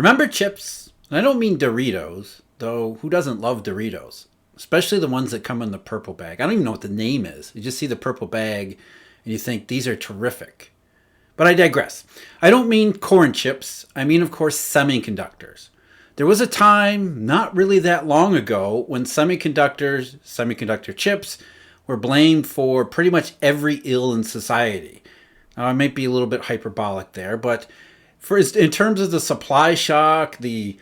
Remember chips? And I don't mean Doritos, though who doesn't love Doritos? Especially the ones that come in the purple bag. I don't even know what the name is. You just see the purple bag and you think these are terrific. But I digress. I don't mean corn chips. I mean, of course, semiconductors. There was a time, not really that long ago, when semiconductor chips, were blamed for pretty much every ill in society. Now, I might be a little bit hyperbolic there, but in terms of the supply shock, the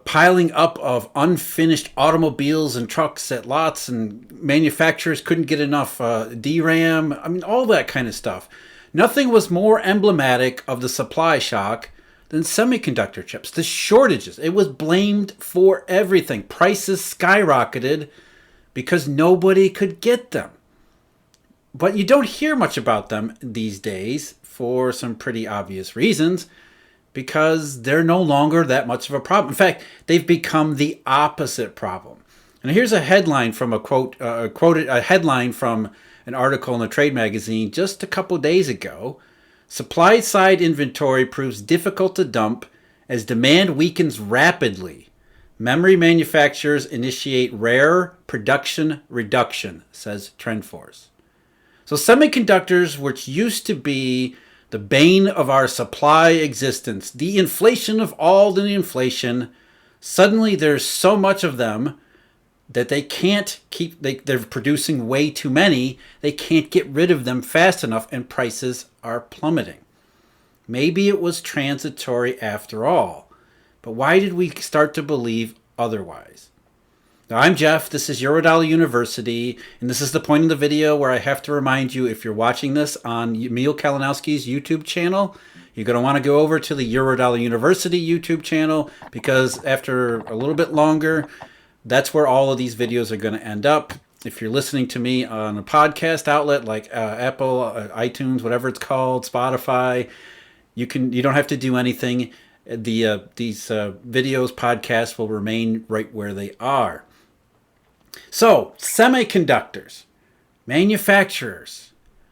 piling up of unfinished automobiles and trucks at lots, and manufacturers couldn't get enough DRAM, I mean, all that kind of stuff. Nothing was more emblematic of the supply shock than semiconductor chips. The shortages, it was blamed for everything. Prices skyrocketed because nobody could get them. But you don't hear much about them these days for some pretty obvious reasons, because they're no longer that much of a problem. In fact, they've become the opposite problem. And here's a headline from a headline from an article in a trade magazine just a couple days ago. Supply side inventory proves difficult to dump as demand weakens rapidly. Memory manufacturers initiate rare production reduction, says TrendForce. So semiconductors, which used to be the bane of our supply existence, the inflation of all the inflation, suddenly there's so much of them that they can't keep, they're producing way too many. They can't get rid of them fast enough, and prices are plummeting. Maybe it was transitory after all. But why did we start to believe otherwise? Now, I'm Jeff. This is Eurodollar University, and this is the point in the video where I have to remind you, if you're watching this on Emil Kalinowski's YouTube channel, you're going to want to go over to the Eurodollar University YouTube channel, because after a little bit longer, that's where all of these videos are going to end up. If you're listening to me on a podcast outlet like Apple, iTunes, whatever it's called, Spotify, you don't have to do anything. These videos, podcasts will remain right where they are. So, semiconductors, manufacturers,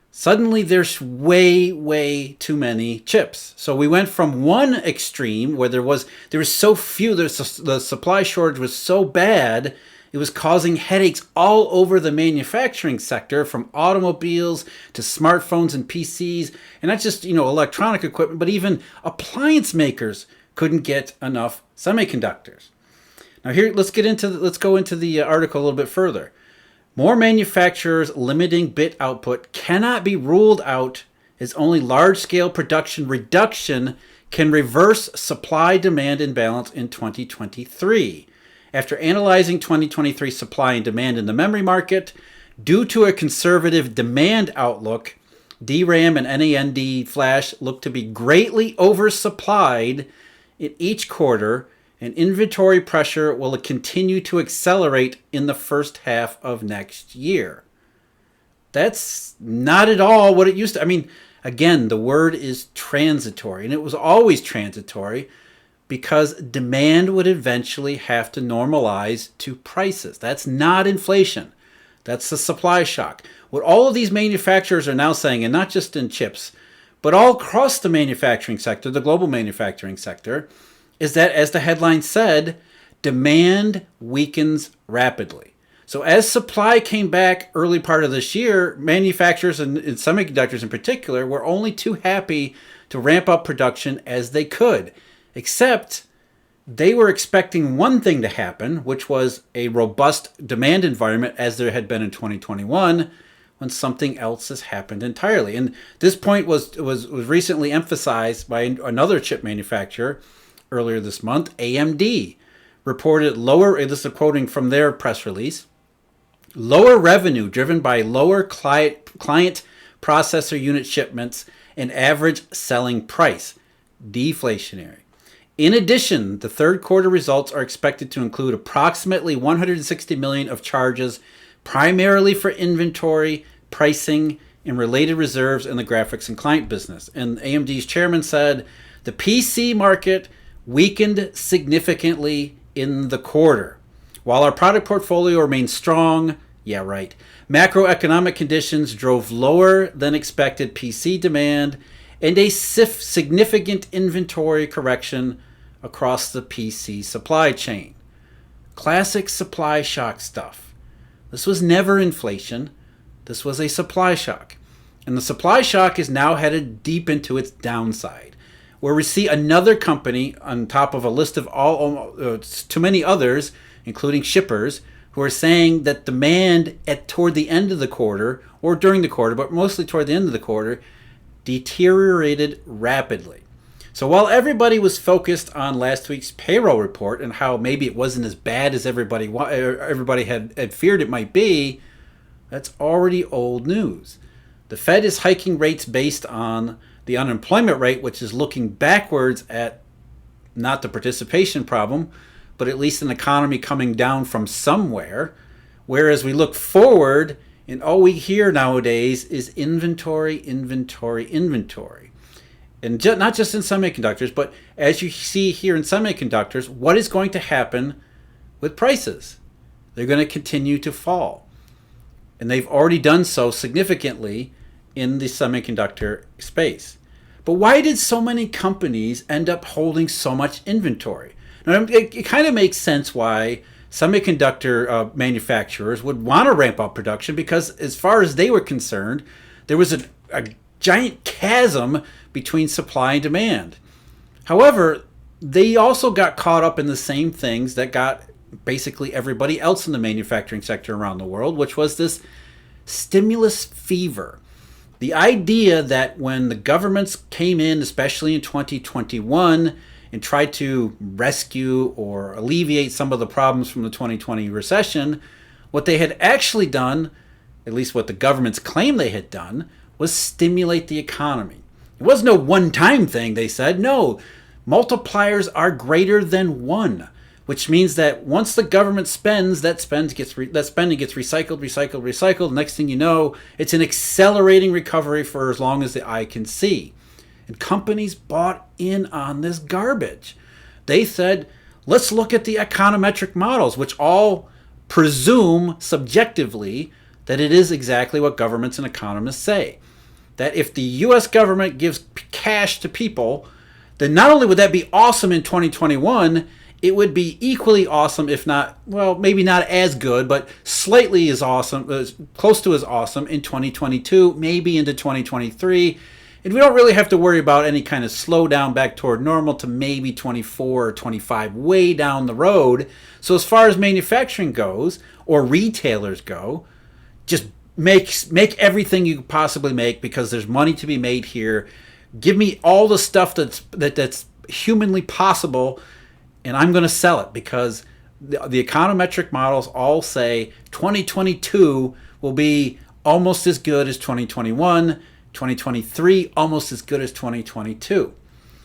suddenly there's way too many chips. So we went from one extreme where there was so few, the supply shortage was so bad, it was causing headaches all over the manufacturing sector, from automobiles to smartphones and PCs, and not just, electronic equipment, but even appliance makers couldn't get enough semiconductors. Now here, let's go into the article a little bit further. More manufacturers limiting bit output cannot be ruled out, as only large-scale production reduction can reverse supply-demand imbalance in 2023. After analyzing 2023 supply and demand in the memory market, due to a conservative demand outlook, DRAM and NAND flash look to be greatly oversupplied in each quarter, and inventory pressure will continue to accelerate in the first half of next year. That's not at all what it used to. I mean, again, the word is transitory, and it was always transitory because demand would eventually have to normalize to prices. That's not inflation. That's the supply shock. What all of these manufacturers are now saying, and not just in chips, but all across the manufacturing sector, the global manufacturing sector, is that, as the headline said, demand weakens rapidly. So as supply came back early part of this year, manufacturers and semiconductors in particular were only too happy to ramp up production as they could, except they were expecting one thing to happen, which was a robust demand environment as there had been in 2021, when something else has happened entirely. And this point was recently emphasized by another chip manufacturer earlier this month. AMD reported lower, this is quoting from their press release, lower revenue driven by lower client processor unit shipments and average selling price, deflationary. In addition, the third quarter results are expected to include approximately $160 million of charges, primarily for inventory, pricing, and related reserves in the graphics and client business. And AMD's chairman said the PC market weakened significantly in the quarter. While our product portfolio remains strong, yeah, right, macroeconomic conditions drove lower than expected PC demand and a significant inventory correction across the PC supply chain. Classic supply shock stuff. This was never inflation. This was a supply shock. And the supply shock is now headed deep into its downside, where we see another company on top of a list of too many others, including shippers, who are saying that demand toward the end of the quarter, or during the quarter, but mostly toward the end of the quarter, deteriorated rapidly. So while everybody was focused on last week's payroll report and how maybe it wasn't as bad as everybody had feared it might be, that's already old news. The Fed is hiking rates based on the unemployment rate, which is looking backwards at not the participation problem, but at least an economy coming down from somewhere. Whereas we look forward, and all we hear nowadays is inventory. And not just in semiconductors, but as you see here in semiconductors, what is going to happen with prices? They're going to continue to fall. And they've already done so significantly in the semiconductor space. But why did so many companies end up holding so much inventory? Now, it kind of makes sense why semiconductor manufacturers would want to ramp up production, because as far as they were concerned, there was a giant chasm between supply and demand. However, they also got caught up in the same things that got basically everybody else in the manufacturing sector around the world, which was this stimulus fever. The idea that when the governments came in, especially in 2021, and tried to rescue or alleviate some of the problems from the 2020 recession, what they had actually done, at least what the governments claimed they had done, was stimulate the economy. It was no one-time thing, they said. No, multipliers are greater than one, which means that once the government spends, that spending gets recycled. Next thing you know, it's an accelerating recovery for as long as the eye can see. And companies bought in on this garbage. They said, let's look at the econometric models, which all presume subjectively that it is exactly what governments and economists say. That if the U.S. government gives cash to people, then not only would that be awesome in 2021, it would be equally awesome, if not, well, maybe not as good, but slightly as awesome, close to as awesome in 2022, maybe into 2023. And we don't really have to worry about any kind of slowdown back toward normal to maybe 24 or 25 way down the road. So as far as manufacturing goes, or retailers go, just make everything you could possibly make, because there's money to be made here. Give me all the stuff that's humanly possible, and I'm going to sell it, because the econometric models all say 2022 will be almost as good as 2021, 2023 almost as good as 2022.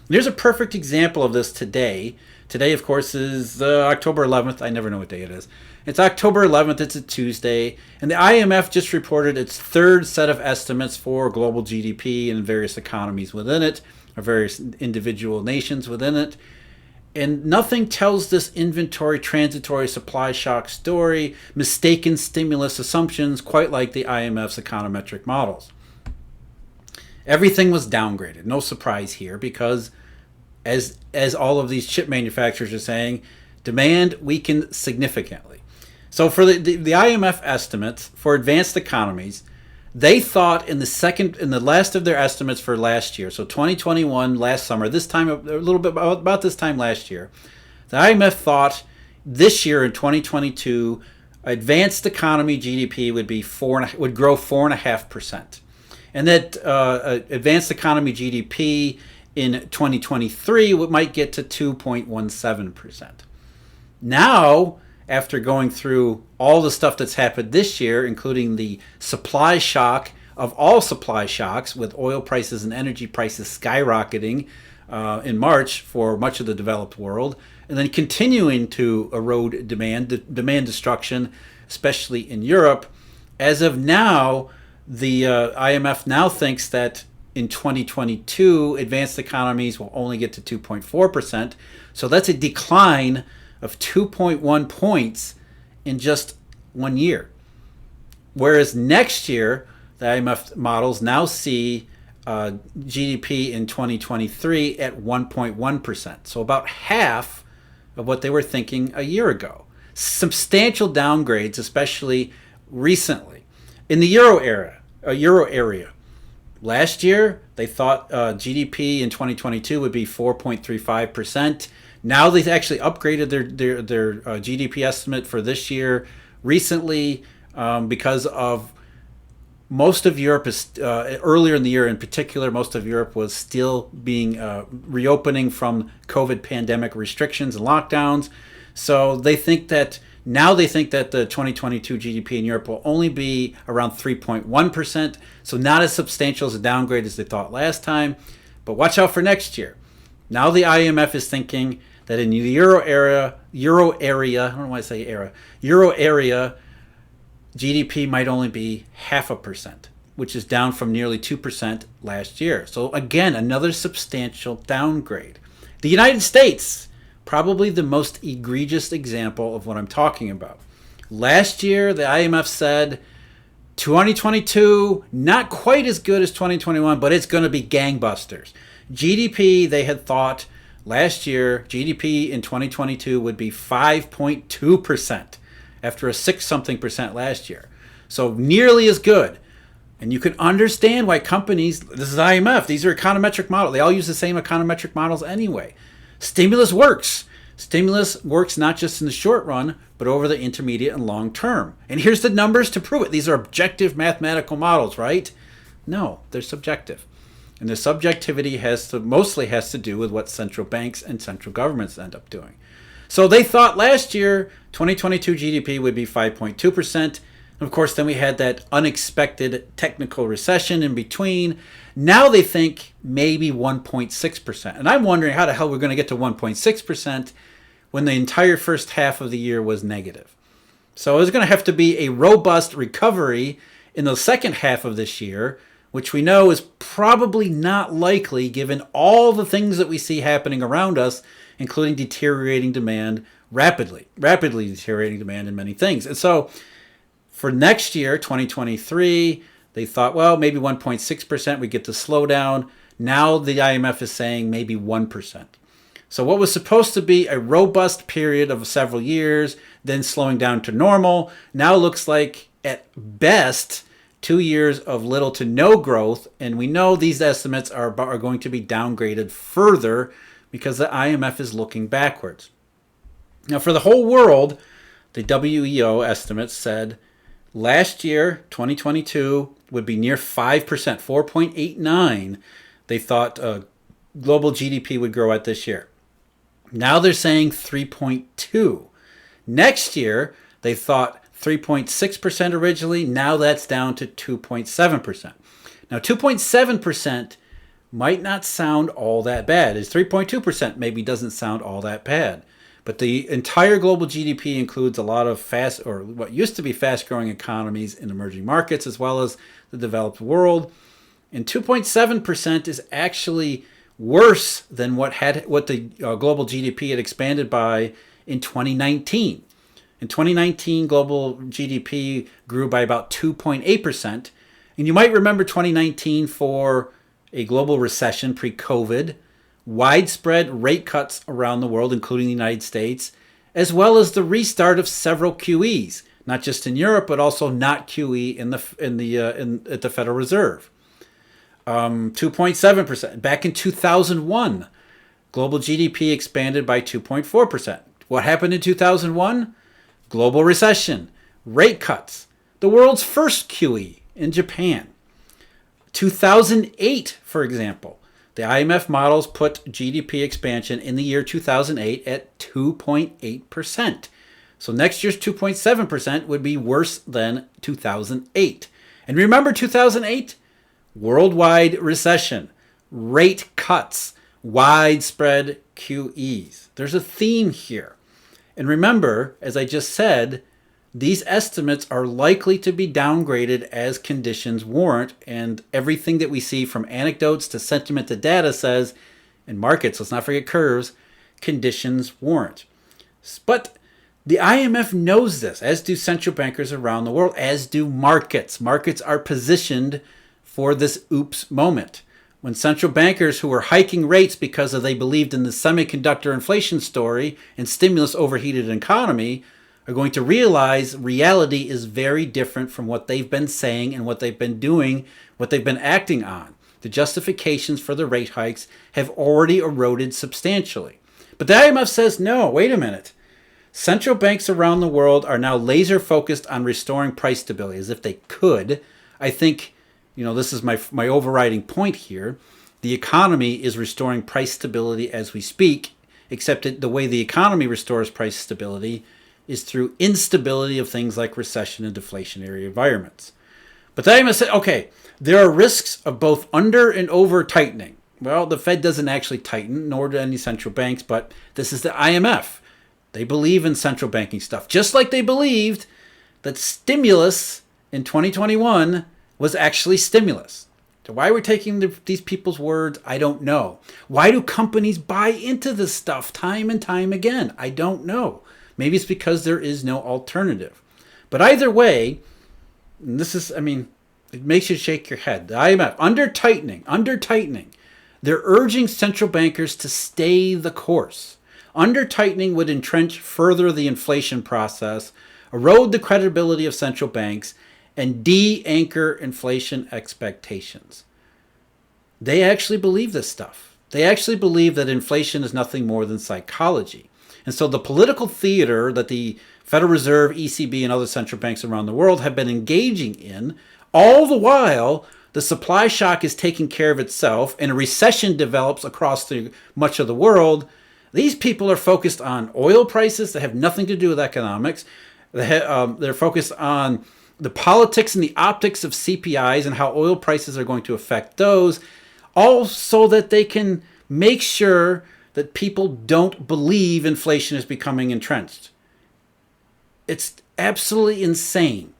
There's a perfect example of this today. Today, of course, is October 11th. I never know what day it is. It's October 11th. It's a Tuesday. And the IMF just reported its third set of estimates for global GDP and various economies within it, or various individual nations within it. And nothing tells this inventory transitory supply shock story, mistaken stimulus assumptions, quite like the IMF's econometric models. Everything was downgraded. No surprise here, because as all of these chip manufacturers are saying, demand weakened significantly. So for the IMF estimates for advanced economies, they thought in the last of their estimates for last year, so 2021, last summer, this time, a little bit about this time last year, the IMF thought this year in 2022, advanced economy GDP would grow 4.5%, and that advanced economy GDP in 2023 might get to 2.17%. Now, after going through all the stuff that's happened this year, including the supply shock of all supply shocks, with oil prices and energy prices skyrocketing in March for much of the developed world, and then continuing to erode demand destruction, especially in Europe. As of now, the IMF now thinks that in 2022, advanced economies will only get to 2.4%. So that's a decline of 2.1 points in just 1 year. Whereas next year, the IMF models now see GDP in 2023 at 1.1%. So about half of what they were thinking a year ago. Substantial downgrades, especially recently. In the euro area, last year they thought GDP in 2022 would be 4.35%. Now they've actually upgraded their GDP estimate for this year recently because of most of Europe is earlier in the year in particular. Most of Europe was still being reopening from COVID pandemic restrictions and lockdowns. So they think that the 2022 GDP in Europe will only be around 3.1%. So not as substantial as a downgrade as they thought last time. But watch out for next year. Now the IMF is thinking that in the euro area, I don't know why I say era, euro area, GDP might only be 0.5%, which is down from nearly 2% last year. So again, another substantial downgrade. The United States, probably the most egregious example of what I'm talking about. Last year, the IMF said 2022, not quite as good as 2021, but it's going to be gangbusters. GDP, they had thought last year, GDP in 2022 would be 5.2% after a 6-something% last year. So nearly as good. And you can understand why companies, this is IMF, these are econometric models. They all use the same econometric models anyway. Stimulus works. Stimulus works not just in the short run, but over the intermediate and long term. And here's the numbers to prove it. These are objective mathematical models, right? No, they're subjective. And the subjectivity mostly has to do with what central banks and central governments end up doing. So they thought last year 2022 GDP would be 5.2%. And of course, then we had that unexpected technical recession in between. Now they think maybe 1.6%. And I'm wondering how the hell we're going to get to 1.6% when the entire first half of the year was negative. So there's going to have to be a robust recovery in the second half of this year, which we know is probably not likely given all the things that we see happening around us, including deteriorating demand, rapidly deteriorating demand in many things. And so for next year, 2023, they thought, well, maybe 1.6%, we get the slowdown. Now the IMF is saying maybe 1%. So what was supposed to be a robust period of several years, then slowing down to normal, now looks like at best 2 years of little to no growth. And we know these estimates are going to be downgraded further because the IMF is looking backwards. Now, for the whole world, the WEO estimates said last year, 2022, would be near 5%, 4.89. They thought global GDP would grow at this year. Now they're saying 3.2. Next year, they thought 3.6% originally. Now that's down to 2.7%. Now, 2.7% might not sound all that bad. It's 3.2% maybe doesn't sound all that bad. But the entire global GDP includes a lot of what used to be fast-growing economies in emerging markets as well as the developed world. And 2.7% is actually worse than what the global GDP had expanded by in 2019. In 2019, global GDP grew by about 2.8%. And you might remember 2019 for a global recession pre-COVID, widespread rate cuts around the world, including the United States, as well as the restart of several QEs, not just in Europe, but also not QE at the Federal Reserve. 2.7%. Back in 2001, global GDP expanded by 2.4%. What happened in 2001? Global recession, rate cuts, the world's first QE in Japan. 2008, for example, the IMF models put GDP expansion in the year 2008 at 2.8%. So next year's 2.7% would be worse than 2008. And remember 2008? Worldwide recession, rate cuts, widespread QEs. There's a theme here. And remember, as I just said, these estimates are likely to be downgraded as conditions warrant, and everything that we see from anecdotes to sentiment to data says, in markets, let's not forget curves, conditions warrant. But the IMF knows this, as do central bankers around the world, as do markets. Markets are positioned for this oops moment. when central bankers who were hiking rates because they believed in the semiconductor inflation story and stimulus overheated economy are going to realize reality is very different from what they've been saying and what they've been doing, what they've been acting on. The justifications for the rate hikes have already eroded substantially. But the IMF says, no, wait a minute. Central banks around the world are now laser focused on restoring price stability, as if they could. I think, this is my overriding point here. The economy is restoring price stability as we speak, except the way the economy restores price stability is through instability of things like recession and deflationary environments. But the IMF said, okay, there are risks of both under and over tightening. Well, the Fed doesn't actually tighten, nor do any central banks, but this is the IMF. They believe in central banking stuff, just like they believed that stimulus in 2021 was actually stimulus. So why we're taking these people's words, I don't know. Why do companies buy into this stuff time and time again? I don't know. Maybe it's because there is no alternative. But either way, and this is, it makes you shake your head. The IMF, under tightening, they're urging central bankers to stay the course. Under tightening would entrench further the inflation process, erode the credibility of central banks, and de-anchor inflation expectations. They actually believe this stuff. They actually believe that inflation is nothing more than psychology. And so the political theater that the Federal Reserve, ECB, and other central banks around the world have been engaging in, all the while the supply shock is taking care of itself and a recession develops across much of the world, these people are focused on oil prices that have nothing to do with economics. They're focused on the politics and the optics of CPIs and how oil prices are going to affect those, all so that they can make sure that people don't believe inflation is becoming entrenched. It's absolutely insane.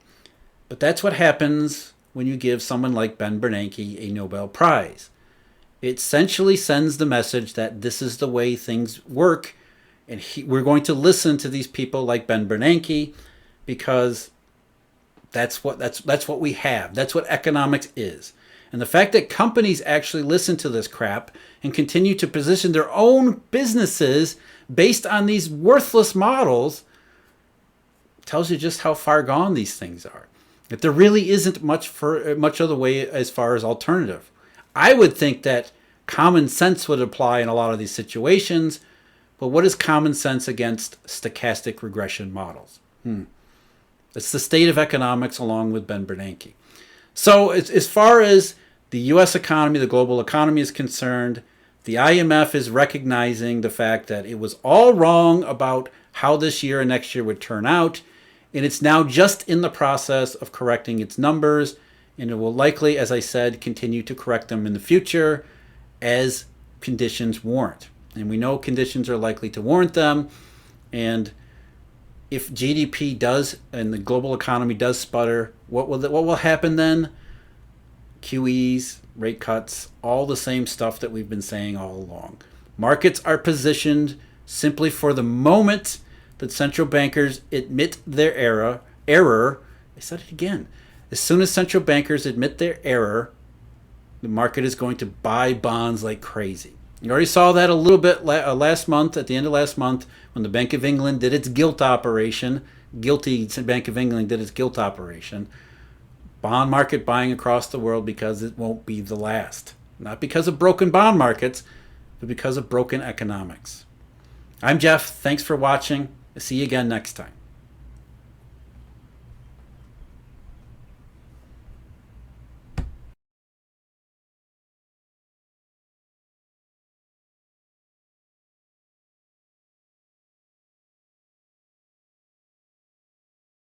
But that's what happens when you give someone like Ben Bernanke a Nobel Prize. It essentially sends the message that this is the way things work, and we're going to listen to these people like Ben Bernanke because that's what we have. That's what economics is. And the fact that companies actually listen to this crap and continue to position their own businesses based on these worthless models tells you just how far gone these things are. That there really isn't much of the way as far as alternative. I would think that common sense would apply in a lot of these situations, but what is common sense against stochastic regression models? It's the state of economics along with Ben Bernanke. So as far as the U.S. economy, the global economy is concerned, the IMF is recognizing the fact that it was all wrong about how this year and next year would turn out, and it's now just in the process of correcting its numbers, and it will likely, as I said, continue to correct them in the future as conditions warrant. And we know conditions are likely to warrant them, and if GDP does and the global economy does sputter, what will happen then? QEs, rate cuts, all the same stuff that we've been saying all along. Markets are positioned simply for the moment that central bankers admit their error. I said it again. As soon as central bankers admit their error, the market is going to buy bonds like crazy. You already saw that a little bit last month, at the end of last month, when the Bank of England did its guilt operation. Guilty Bank of England did its guilt operation. Bond market buying across the world because it won't be the last. Not because of broken bond markets, but because of broken economics. I'm Jeff. Thanks for watching. See you again next time.